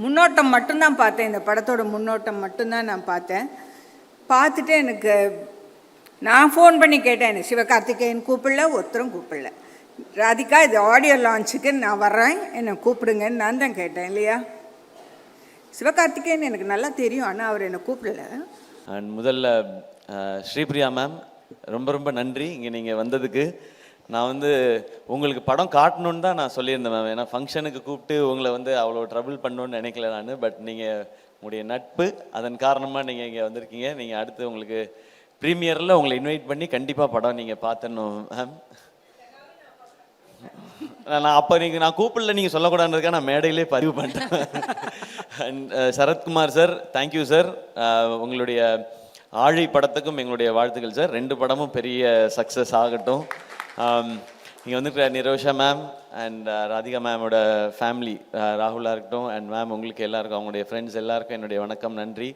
முன்னோட்டம் மட்டும்தான் பார்த்தேன். இந்த படத்தோட முன்னோட்டம் மட்டும்தான் நான் பார்த்தேன். பார்த்துட்டு எனக்கு நான் ஃபோன் பண்ணி கேட்டேன், எனக்கு சிவகார்த்திகேயன் கூப்பிடல, ஒருத்தரும் கூப்பிடல. ராதிகா இது ஆடியோ லான்ச்சுக்கு நான் வர்றேன், என்னை கூப்பிடுங்கன்னு நான் தான் கேட்டேன் இல்லையா. சிவகார்த்திகேயன் எனக்கு நல்லா தெரியும், ஆனால் அவர் என்னை கூப்பிடல. அண்ட் முதல்ல ஸ்ரீபிரியா மேம் ரொம்ப ரொம்ப நன்றி இங்கே நீங்கள் வந்ததுக்கு. நான் உங்களுக்கு படம் காட்டணுன்னு தான் நான் சொல்லியிருந்தேன் மேம். ஏன்னா ஃபங்க்ஷனுக்கு கூப்பிட்டு உங்களை அவ்வளோ ட்ரபிள் பண்ணணுன்னு நினைக்கல நான். பட் நீங்கள் உங்களுடைய நட்பு அதன் காரணமாக நீங்கள் இங்கே வந்திருக்கீங்க. நீங்கள் அடுத்து உங்களுக்கு ப்ரீமியரில் உங்களை இன்வைட் பண்ணி கண்டிப்பாக படம் நீங்கள் பார்த்துடணும் மேம். நான் அப்போ நான் கூப்பிடல நீங்கள் சொல்லக்கூடாதுன்றதுக்காக நான் மேடையிலே பதிவு பண்ணிட்டேன். And Sarathkumar sir, thank you sir. உங்களுடைய ஆழி படத்துக்கும் எங்களுடைய வாழ்த்துக்கள் சார். 2 படமும் பெரிய சக்ஸஸ் ஆகட்டும். இங்கே வந்துருக்கிற நிரோஷா மேம் அண்ட் ராதிகா மேமோட ஃபேமிலி, ராகுலாக இருக்கட்டும் அண்ட் மேம் உங்களுக்கு எல்லாருக்கும், அவங்களுடைய ஃப்ரெண்ட்ஸ் எல்லாருக்கும் என்னுடைய வணக்கம், நன்றி.